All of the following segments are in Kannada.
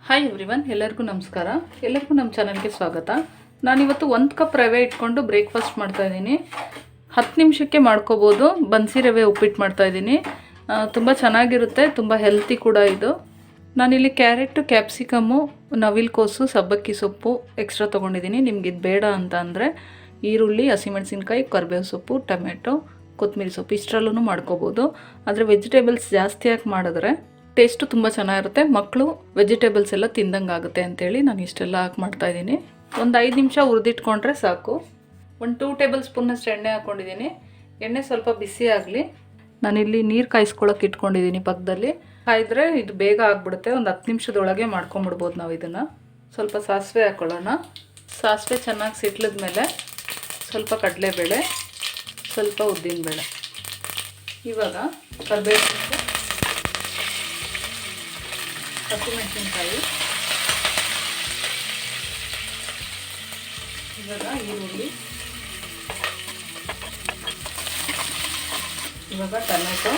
ಹಾಯ್ ಎವ್ರಿವನ್, ಎಲ್ಲರಿಗೂ ನಮಸ್ಕಾರ. ಎಲ್ಲರಿಗೂ ನಮ್ಮ ಚಾನಲ್ಗೆ ಸ್ವಾಗತ. ನಾನಿವತ್ತು 1 ಕಪ್ ರವೆ ಇಟ್ಕೊಂಡು ಬ್ರೇಕ್ಫಾಸ್ಟ್ ಮಾಡ್ತಾಯಿದ್ದೀನಿ. 10 ನಿಮಿಷಕ್ಕೆ ಮಾಡ್ಕೋಬೋದು. ಬನ್ಸಿ ರವೆ ಉಪ್ಪಿಟ್ಟು ಮಾಡ್ತಾಯಿದ್ದೀನಿ. ತುಂಬ ಚೆನ್ನಾಗಿರುತ್ತೆ, ತುಂಬ ಹೆಲ್ತಿ ಕೂಡ ಇದು. ನಾನಿಲ್ಲಿ ಕ್ಯಾರೆಟು, ಕ್ಯಾಪ್ಸಿಕಮ್ಮು, ನವಿಲು ಕೋಸು, ಸಬ್ಬಕ್ಕಿ ಸೊಪ್ಪು ಎಕ್ಸ್ಟ್ರಾ ತೊಗೊಂಡಿದ್ದೀನಿ. ನಿಮ್ಗೆ ಇದು ಬೇಡ ಅಂತ ಅಂದರೆ ಈರುಳ್ಳಿ, ಹಸಿಮೆಣಸಿನ್ಕಾಯಿ, ಕರಿಬೇವು ಸೊಪ್ಪು, ಟೊಮೆಟೊ, ಕೊತ್ತಂಬರಿ ಸೊಪ್ಪು ಇಷ್ಟರಲ್ಲೂ ಮಾಡ್ಕೋಬೋದು. ಆದರೆ ವೆಜಿಟೇಬಲ್ಸ್ ಜಾಸ್ತಿ ಹಾಕಿ ಮಾಡಿದ್ರೆ ಟೇಸ್ಟು ತುಂಬ ಚೆನ್ನಾಗಿರುತ್ತೆ. ಮಕ್ಕಳು ವೆಜಿಟೇಬಲ್ಸ್ ಎಲ್ಲ ತಿಂದಂಗೆ ಆಗುತ್ತೆ ಅಂತೇಳಿ ನಾನು ಇಷ್ಟೆಲ್ಲ ಹಾಕಿ ಮಾಡ್ತಾಯಿದ್ದೀನಿ. ಒಂದು 5 ನಿಮಿಷ ಹುರಿದಿಟ್ಕೊಂಡ್ರೆ ಸಾಕು. ಒಂದು 2 ಟೇಬಲ್ ಸ್ಪೂನಷ್ಟು ಎಣ್ಣೆ ಹಾಕ್ಕೊಂಡಿದ್ದೀನಿ. ಎಣ್ಣೆ ಸ್ವಲ್ಪ ಬಿಸಿ ಆಗಲಿ. ನಾನಿಲ್ಲಿ ನೀರು ಕಾಯಿಸ್ಕೊಳ್ಳೋಕೆ ಇಟ್ಕೊಂಡಿದ್ದೀನಿ ಪಕ್ಕದಲ್ಲಿ. ಕಾಯಿದ್ರೆ ಇದು ಬೇಗ ಆಗಿಬಿಡುತ್ತೆ. ಒಂದು 10 ನಿಮಿಷದೊಳಗೆ ಮಾಡ್ಕೊಂಬಿಡ್ಬೋದು ನಾವು ಇದನ್ನು. ಸ್ವಲ್ಪ ಸಾಸಿವೆ ಹಾಕ್ಕೊಳ್ಳೋಣ. ಸಾಸಿವೆ ಚೆನ್ನಾಗಿ ಸಿಟ್ಲಿದ ಮೇಲೆ ಸ್ವಲ್ಪ ಕಡಲೆಬೇಳೆ, ಸ್ವಲ್ಪ ಉದ್ದಿನಬೇಳೆ, ಇವಾಗ ಕರಿಬೇವು ಸೊಪ್ಪು, ಹಸಿಮೆಣಸಿನ್ಕಾಯಿ, ಇವಾಗ ಈರುಳ್ಳಿ, ಇವಾಗ ಟೊಮೆಟೊ,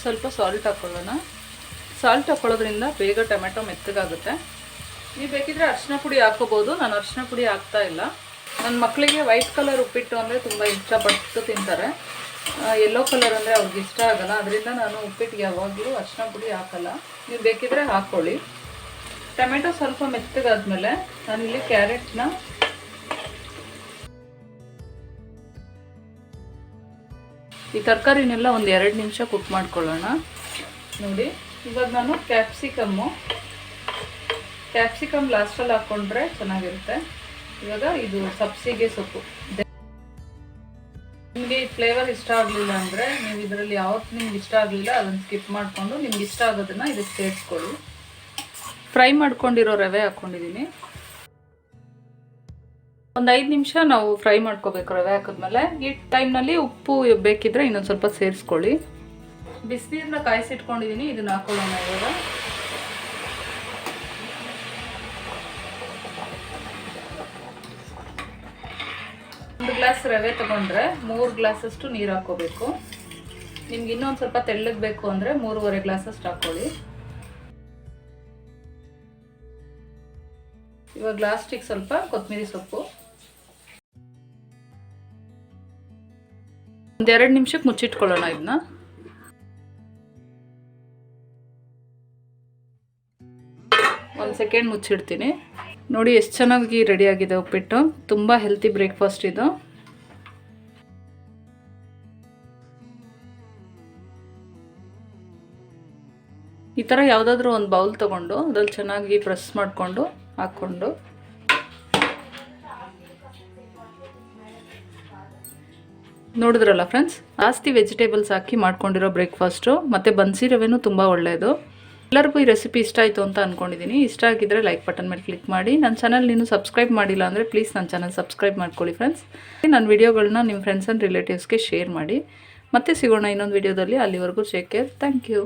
ಸ್ವಲ್ಪ ಸಾಲ್ಟ್ ಹಾಕ್ಕೊಳ್ಳೋಣ. ಸಾಲ್ಟ್ ಹಾಕ್ಕೊಳ್ಳೋದ್ರಿಂದ ಬೇಗ ಟೊಮೆಟೊ ಮೆತ್ತಗಾಗುತ್ತೆ. ನೀವು ಬೇಕಿದ್ರೆ ಅರಿಶಿನ ಪುಡಿ ಹಾಕೋಬೋದು. ನಾನು ಅರಿಶಿನ ಪುಡಿ ಹಾಕ್ತಾ ಇಲ್ಲ. ನನ್ನ ಮಕ್ಕಳಿಗೆ ವೈಟ್ ಕಲರ್ ಉಪ್ಪಿಟ್ಟು ಅಂದರೆ ತುಂಬ ಇಷ್ಟಪಟ್ಟು ತಿಂತಾರೆ. ಯೆಲ್ಲೋ ಕಲರ್ ಅಂದರೆ ಅವ್ರಿಗೆ ಇಷ್ಟ ಆಗೋಲ್ಲ. ಅದರಿಂದ ನಾನು ಉಪ್ಪಿಟ್ಟಿಗೆ ಯಾವಾಗಲೂ ಅರಿಶಿನ ಪುಡಿ ಹಾಕಲ್ಲ. ನೀವು ಬೇಕಿದ್ರೆ ಹಾಕ್ಕೊಳ್ಳಿ. ಟೊಮೆಟೊ ಸ್ವಲ್ಪ ಮೆತ್ತಗಾದ್ಮೇಲೆ ನಾನಿಲ್ಲಿ ಕ್ಯಾರೆಟ್ನ ಈ ತರಕಾರಿನೆಲ್ಲ ಒಂದು 2 ನಿಮಿಷ ಕುಕ್ ಮಾಡ್ಕೊಳ್ಳೋಣ. ನೋಡಿ, ಇವಾಗ ನಾನು ಕ್ಯಾಪ್ಸಿಕಮ್ ಲಾಸ್ಟಲ್ಲಿ ಹಾಕ್ಕೊಂಡ್ರೆ ಚೆನ್ನಾಗಿರುತ್ತೆ. ಇವಾಗ ಇದು ಸಬ್ಸಿಗೆ ಸೊಪ್ಪು. ನಿಮಗೆ ಈ ಫ್ಲೇವರ್ ಇಷ್ಟ ಆಗಲಿಲ್ಲ ಅಂದರೆ ನೀವು ಇದರಲ್ಲಿ ಯಾವತ್ತು ನಿಮ್ಗೆ ಇಷ್ಟ ಆಗಲಿಲ್ಲ ಅದನ್ನು ಸ್ಕಿಪ್ ಮಾಡಿಕೊಂಡು ನಿಮ್ಗೆ ಇಷ್ಟ ಆಗೋದನ್ನು ಇದಕ್ಕೆ ಸೇರಿಸ್ಕೊಳ್ಳಿ. ಫ್ರೈ ಮಾಡ್ಕೊಂಡಿರೋ ರವೆ ಹಾಕ್ಕೊಂಡಿದ್ದೀನಿ. ಒಂದು 5 ನಿಮಿಷ ನಾವು ಫ್ರೈ ಮಾಡ್ಕೋಬೇಕು ರವೆ ಹಾಕಿದ್ಮೇಲೆ. ಈ ಟೈಮ್ನಲ್ಲಿ ಉಪ್ಪು ಬೇಕಿದ್ರೆ ಇನ್ನೊಂದು ಸ್ವಲ್ಪ ಸೇರಿಸ್ಕೊಳ್ಳಿ. ಬಿಸಿನೀರನ್ನ ಕಾಯಿಸಿಟ್ಕೊಂಡಿದ್ದೀನಿ, ಇದನ್ನು ಹಾಕ್ಕೊಳ್ಳೋಣ. ಇವಾಗ ಒಂದು ಗ್ಲಾಸ್ ರವೆ ತೊಗೊಂಡ್ರೆ 3 ಗ್ಲಾಸಷ್ಟು ನೀರು ಹಾಕ್ಕೋಬೇಕು. ನಿಮ್ಗೆ ಇನ್ನೊಂದು ಸ್ವಲ್ಪ ತೆಳ್ಳಗೆ ಬೇಕು ಅಂದರೆ 3.5 ಗ್ಲಾಸಷ್ಟು ಹಾಕ್ಕೊಳ್ಳಿ. ಇವಾಗ ಲಾಸ್ಟಿಗೆ ಸ್ವಲ್ಪ ಕೊತ್ತಂಬರಿ ಸೊಪ್ಪು. ಒಂದು 2 ನಿಮಿಷಕ್ಕೆ ಮುಚ್ಚಿಟ್ಕೊಳ್ಳೋಣ. ಇದನ್ನ ಒಂದು ಸೆಕೆಂಡ್ ಮುಚ್ಚಿಡ್ತೀನಿ. ನೋಡಿ ಎಷ್ಟು ಚೆನ್ನಾಗಿ ರೆಡಿಯಾಗಿದೆ ಉಪ್ಪಿಟ್ಟು. ತುಂಬ ಹೆಲ್ತಿ ಬ್ರೇಕ್ಫಾಸ್ಟ್ ಇದು. ಈ ಥರ ಯಾವುದಾದ್ರೂ ಒಂದು ಬೌಲ್ ತೊಗೊಂಡು ಅದ್ರಲ್ಲಿ ಚೆನ್ನಾಗಿ ಪ್ರೆಸ್ ಮಾಡಿಕೊಂಡು ಹಾಕ್ಕೊಂಡು ನೋಡಿದ್ರಲ್ಲ ಫ್ರೆಂಡ್ಸ್, ಜಾಸ್ತಿ ವೆಜಿಟೇಬಲ್ಸ್ ಹಾಕಿ ಮಾಡ್ಕೊಂಡಿರೋ ಬ್ರೇಕ್ಫಾಸ್ಟು. ಮತ್ತು ಬನ್ಸಿ ರವೆನೂ ತುಂಬ ಒಳ್ಳೆಯದು. ಎಲ್ಲರಿಗೂ ಈ ರೆಸಿಪಿ ಇಷ್ಟ ಆಯಿತು ಅಂತ ಅಂದ್ಕೊಂಡಿದ್ದೀನಿ. ಇಷ್ಟ ಆಗಿದ್ದರೆ ಲೈಕ್ ಬಟನ್ ಮೇಲೆ ಕ್ಲಿಕ್ ಮಾಡಿ. ನನ್ನ ಚಾನಲ್ ನೀನು ಸಬ್ಸ್ಕ್ರೈಬ್ ಮಾಡಿಲ್ಲ ಅಂದರೆ ಪ್ಲೀಸ್ ನನ್ನ ಚಾನಲ್ ಸಬ್ಸ್ಕ್ರೈಬ್ ಮಾಡ್ಕೊಳ್ಳಿ ಫ್ರೆಂಡ್ಸ್. ನನ್ನ ವಿಡಿಯೋಗಳನ್ನ ನಿಮ್ಮ ಫ್ರೆಂಡ್ಸ್ ಆ್ಯಂಡ್ ರಿಲೇಟಿವ್ಸ್ಗೆ ಶೇರ್ ಮಾಡಿ. ಮತ್ತೆ ಸಿಗೋಣ ಇನ್ನೊಂದು ವಿಡಿಯೋದಲ್ಲಿ. ಅಲ್ಲಿವರೆಗೂ ಟೇಕ್ ಕೇರ್. Thank you.